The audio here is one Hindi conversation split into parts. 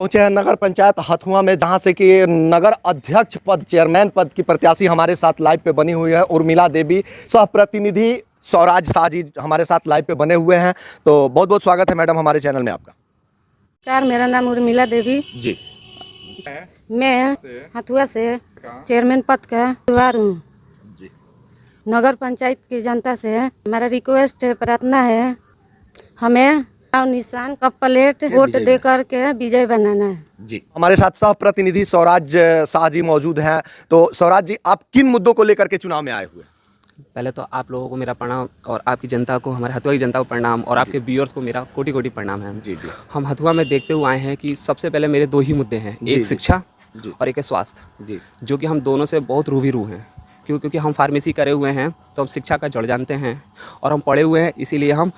पहुंचे हैं नगर पंचायत हथुआ में, जहां से कि नगर अध्यक्ष पद, चेयरमैन पद की प्रत्याशी हमारे साथ लाइव पे बनी हुई है उर्मिला देवी। सह प्रतिनिधि स्वराज शाह जी हमारे साथ लाइव पे बने हुए हैं। तो बहुत बहुत स्वागत है मैडम हमारे चैनल में आपका। नमस्कार, मेरा नाम उर्मिला देवी जी। मैं हथुआ से चेयरमैन पद का उम्मीदवार हूँ। नगर पंचायत की जनता से हमारा रिक्वेस्ट है, प्रार्थना है, हमें निशान का प्लेट वोट दे करके विजय बनाना है। जी, हमारे साथ सह प्रतिनिधि स्वराज शाह जी मौजूद हैं। तो स्वराज जी, आप किन मुद्दों को लेकर के चुनाव में आए हुए हैं? पहले तो आप लोगों को मेरा प्रणाम और आपकी जनता को, हमारे हथुआ की जनता को प्रणाम और आपके व्यूअर्स को मेरा कोटि कोटि प्रणाम है। जी जी। हम हथुआ में देखते हुए आए हैं कि सबसे पहले मेरे दो ही मुद्दे हैं, एक शिक्षा और एक है स्वास्थ्य, जो कि हम दोनों से बहुत रूबरू हैं। क्योंकि हम फार्मेसी करे हुए हैं तो हम शिक्षा का जड़ जानते हैं और हम पढ़े हुए हैं, इसीलिए हम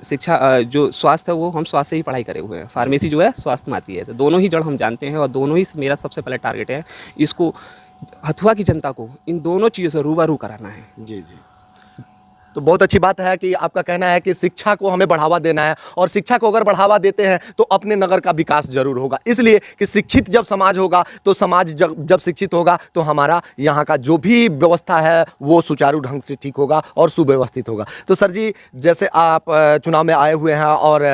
शिक्षा जो स्वास्थ्य है वो हम स्वास्थ्य से ही पढ़ाई करे हुए हैं। फार्मेसी जो है स्वास्थ्य में आती है, तो दोनों ही जड़ हम जानते हैं और दोनों ही मेरा सबसे पहले टारगेट है, इसको हथुआ की जनता को इन दोनों चीज़ों से रूबरू कराना है। जी जी। तो बहुत अच्छी बात है कि आपका कहना है कि शिक्षा को हमें बढ़ावा देना है, और शिक्षा को अगर बढ़ावा देते हैं तो अपने नगर का विकास जरूर होगा। इसलिए कि शिक्षित जब समाज होगा तो समाज जब शिक्षित होगा तो हमारा यहाँ का जो भी व्यवस्था है वो सुचारू ढंग से ठीक होगा और सुव्यवस्थित होगा। तो सर जी, जैसे आप चुनाव में आए हुए हैं और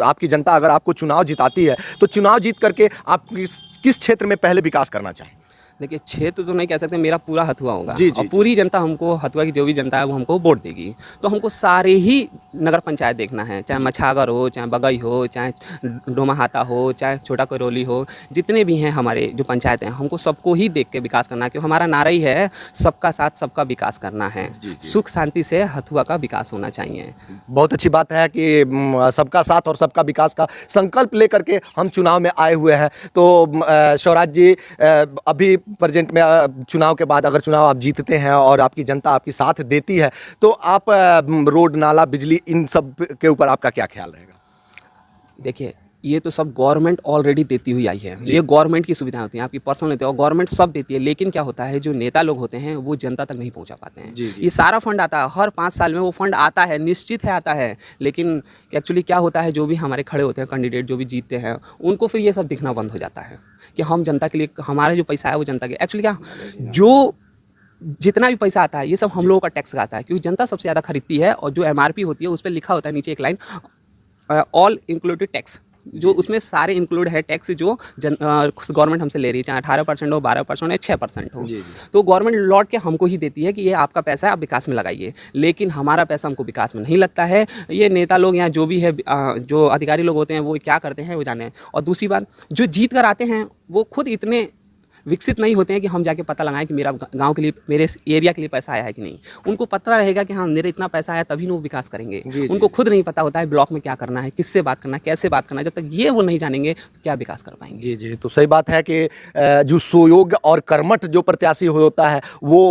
आपकी जनता अगर आपको चुनाव जिताती है तो चुनाव जीत करके आप किस क्षेत्र में पहले विकास करना चाहें? देखिए, क्षेत्र तो नहीं कह सकते, मेरा पूरा हथुआ होगा। जी, जी, और पूरी जनता हमको, हथुआ की जो भी जनता है वो हमको वोट देगी। तो हमको सारे ही नगर पंचायत देखना है, चाहे मछागर हो, चाहे बगई हो, चाहे डोमाहाता हो, चाहे छोटा करौली हो, जितने भी हैं हमारे जो पंचायत हैं, हमको सबको ही देख के विकास करना है। क्योंकि हमारा नारा ही है सबका साथ सबका विकास करना है। सुख शांति से हथुआ का विकास होना चाहिए। बहुत अच्छी बात है कि सबका साथ और सबका विकास का संकल्प लेकर के हम चुनाव में आए हुए हैं। तो स्वराज जी, अभी प्रेजेंट में चुनाव के बाद अगर चुनाव आप जीतते हैं और आपकी जनता आपकी साथ देती है तो आप रोड, नाला, बिजली, इन सब के ऊपर आपका क्या ख्याल रहेगा? देखिए, ये तो सब गवर्नमेंट ऑलरेडी देती हुई आई है। ये गवर्नमेंट की सुविधाएं होती हैं, आपकी पर्सनल होती है और गवर्नमेंट सब देती है। लेकिन क्या होता है, जो नेता लोग होते हैं वो जनता तक नहीं पहुंचा पाते हैं। ये सारा फंड आता है, हर 5 साल में वो फंड आता है, निश्चित है आता है। लेकिन एक्चुअली क्या होता है, जो भी हमारे खड़े होते हैं कैंडिडेट, जो भी जीतते हैं, उनको फिर ये सब दिखना बंद हो जाता है कि हम जनता के लिए, हमारा जो पैसा है वो जनता के। एक्चुअली क्या, जो जितना भी पैसा आता है ये सब हम लोगों का टैक्स का आता है, क्योंकि जनता सबसे ज़्यादा खरीदती है। और जो MRP होती है उस पर लिखा होता है नीचे एक लाइन, ऑल इंक्लूडेड टैक्स, जो उसमें सारे इंक्लूड है टैक्स जो गवर्नमेंट हमसे ले रही है, चाहे 18% हो, 12% हो, 6% हो। तो गवर्नमेंट लौट के हमको ही देती है कि ये आपका पैसा है, आप विकास में लगाइए। लेकिन हमारा पैसा हमको विकास में नहीं लगता है। ये नेता लोग यहाँ जो भी है, जो अधिकारी लोग होते हैं वो क्या करते हैं वो जाने। और दूसरी बात, जो जीत कर आते हैं वो खुद इतने विकसित नहीं होते हैं कि हम जाके पता लगाएं कि मेरा गांव के लिए, मेरे एरिया के लिए पैसा आया है कि नहीं। उनको पता रहेगा कि हाँ मेरे इतना पैसा आया, तभी वो विकास करेंगे। उनको खुद नहीं पता होता है ब्लॉक में क्या करना है, किससे बात करना है, कैसे बात करना है। जब तक ये वो नहीं जानेंगे तो क्या विकास कर पाएंगे। जी जी। तो सही बात है कि जो सुयोग्य और कर्मठ जो प्रत्याशी होता है वो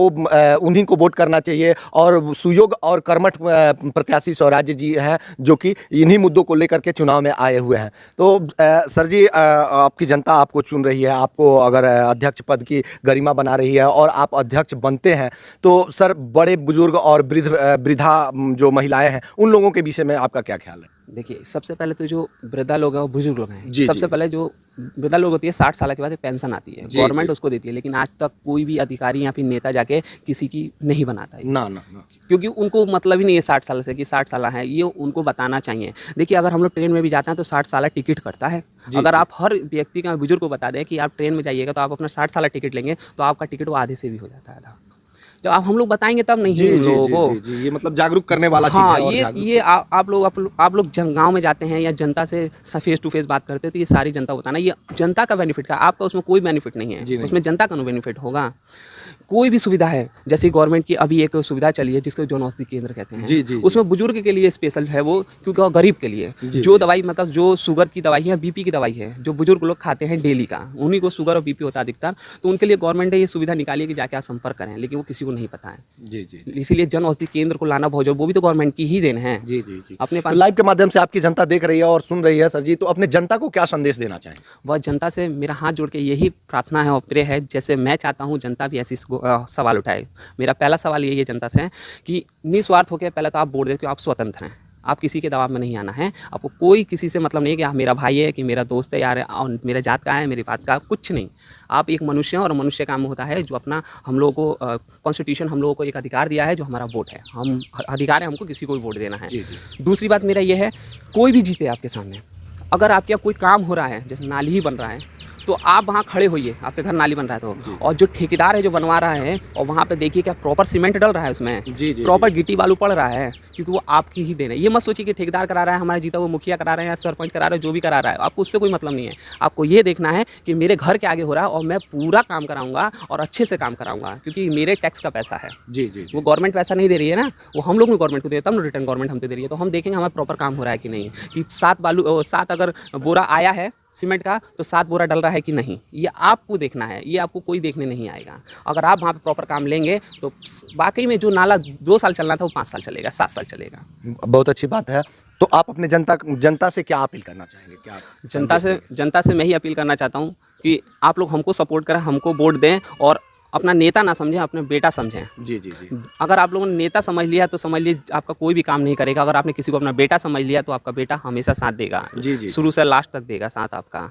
उन्हीं को वोट करना चाहिए। और सुयोग्य और कर्मठ प्रत्याशी स्वराज जी हैं जो कि इन्हीं मुद्दों को लेकर के चुनाव में आए हुए हैं। तो सर जी, आपकी जनता आपको चुन रही है, आपको अगर अध्यक्ष पद की गरिमा बना रही है और आप अध्यक्ष बनते हैं तो सर, बड़े बुजुर्ग और वृद्धा जो महिलाएं हैं उन लोगों के विषय में आपका क्या ख्याल है? देखिए, सबसे पहले तो जो वृद्धा लोग हैं और बुजुर्ग लोग हैं, सबसे पहले जो वृद्धा लोग होती है 60 साल के बाद पेंशन आती है, गवर्नमेंट उसको देती है। लेकिन आज तक कोई भी अधिकारी या फिर नेता जाके किसी की नहीं बनाता है ना, क्योंकि उनको मतलब ही नहीं है 60 साल से कि 60 साल है, ये उनको बताना चाहिए। देखिए, अगर हम लोग ट्रेन में भी जाते हैं तो 60 साल टिकट करता है। अगर आप हर व्यक्ति का, बुजुर्ग को बता दें कि आप ट्रेन में जाइएगा तो आप अपना 60 साल टिकट लेंगे तो आपका टिकट वो आधे से भी हो जाता है। जब आप हम लोग बताएंगे तब नहीं लोगों को। ये मतलब जागरूक करने वाला हाँ, चीज़ है। ये आप लोग गांव में जाते हैं या जनता से फेस टू फेस बात करते हैं तो ये सारी जनता बताना, ये जनता का बेनिफिट का, आपका उसमें कोई बेनिफिट नहीं है। उसमें जनता का बेनिफिट होगा। कोई भी सुविधा है, जैसे गवर्नमेंट की अभी एक सुविधा चली है जिसको जन औषधि केंद्र कहते हैं, उसमें बुजुर्ग के लिए स्पेशल है वो, क्योंकि वो गरीब के लिए जो दवाई, मतलब जो शुगर की दवाई है, BP की दवाई है, जो बुजुर्ग लोग खाते हैं डेली का, उन्हीं को शुगर और BP होता है अधिकतर। तो उनके लिए गवर्नमेंट ने ये सुविधा निकाली है कि जाके आप संपर्क करें, लेकिन वो किसी को नहीं पता है। इसीलिए जन औषधि केंद्र को लाना बहुत, वो भी तो गवर्नमेंट की ही देन है। अपने पास लाइव के माध्यम से आपकी जनता देख रही है और सुन रही है सर जी, तो अपने जनता को क्या संदेश देना चाहें? वह जनता से मेरा हाथ जोड़ के यही प्रार्थना है और प्रे है, जैसे मैं चाहता हूँ जनता भी ऐसी सवाल उठाए। मेरा पहला सवाल यही है जनता से कि निस्वार्थ होकर पहले तो आप वोट दें कि आप स्वतंत्र हैं। आप किसी के दबाव में नहीं आना है। आपको कोई किसी से मतलब नहीं है कि आप मेरा भाई है कि मेरा दोस्त है यार और मेरा जात का है मेरी बात का, कुछ नहीं। आप एक मनुष्य हैं और मनुष्य काम होता है जो अपना हम लोगों को कॉन्स्टिट्यूशन हम लोगों को एक अधिकार दिया है जो हमारा वोट है। हम अधिकार है हमको किसी को भी वोट देना है। दूसरी बात मेरा ये है, कोई भी जीते आपके सामने, अगर आपके यहाँ कोई काम हो रहा है जैसे नाली ही बन रहा है तो आप वहाँ खड़े होइए, आपके घर नाली बन रहा है तो, और जो ठेकेदार है जो बनवा रहा है और वहाँ पे देखिए क्या प्रॉपर सीमेंट डल रहा है उसमें, प्रॉपर गिट्टी बालू पड़ रहा है, क्योंकि वो आपकी ही देन है। ये मत सोचिए कि ठेकेदार करा रहा है, हमारा जीता वो मुखिया करा रहे हैं, सरपंच करा रहे हैं, जो भी करा रहा है, आपको उससे कोई मतलब नहीं है। आपको ये देखना है कि मेरे घर के आगे हो रहा है और मैं पूरा काम कराऊंगा और अच्छे से काम कराऊंगा, क्योंकि मेरे टैक्स का पैसा है। वो गवर्नमेंट पैसा नहीं दे रही है ना, वो हम लोग ने गवर्नमेंट को दे, तब रिटर्न गवर्नमेंट हमसे दे रही है। तो हम देखेंगे हमारा प्रॉपर काम हो रहा है कि नहीं, कि 7 अगर बोरा आया है सीमेंट का तो 7 बोरा डल रहा है कि नहीं, ये आपको देखना है, ये आपको कोई देखने नहीं आएगा। अगर आप वहाँ पे प्रॉपर काम लेंगे तो वाकई में जो नाला 2 साल चलना था वो 5 साल चलेगा, 7 साल चलेगा। बहुत अच्छी बात है। तो आप अपने जनता से क्या अपील करना चाहेंगे? क्या जनता से मैं ही अपील करना चाहता हूँ कि आप लोग हमको सपोर्ट करें, हमको वोट दें और अपना नेता ना समझें, अपने बेटा समझें। जी। अगर आप लोगों ने नेता समझ लिया तो समझ लीजिए आपका कोई भी काम नहीं करेगा। अगर आपने किसी को अपना बेटा समझ लिया तो आपका बेटा हमेशा साथ देगा, शुरू से लास्ट तक देगा साथ आपका।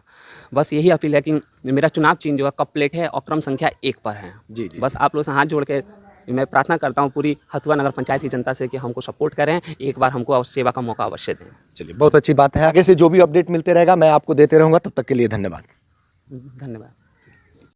बस यही अपील है कि मेरा चुनाव चिन्ह जो है कप प्लेट है और क्रम संख्या 1 पर है। बस आप लोग से हाथ जोड़ के मैं प्रार्थना करता हूँ पूरी हथुआ नगर पंचायत की जनता से कि हमको सपोर्ट करें, एक बार हमको सेवा का मौका अवश्य दें। चलिए, बहुत अच्छी बात है। आगे से जो भी अपडेट मिलते रहेगा मैं आपको देते रहूँगा। तब तक के लिए धन्यवाद। धन्यवाद।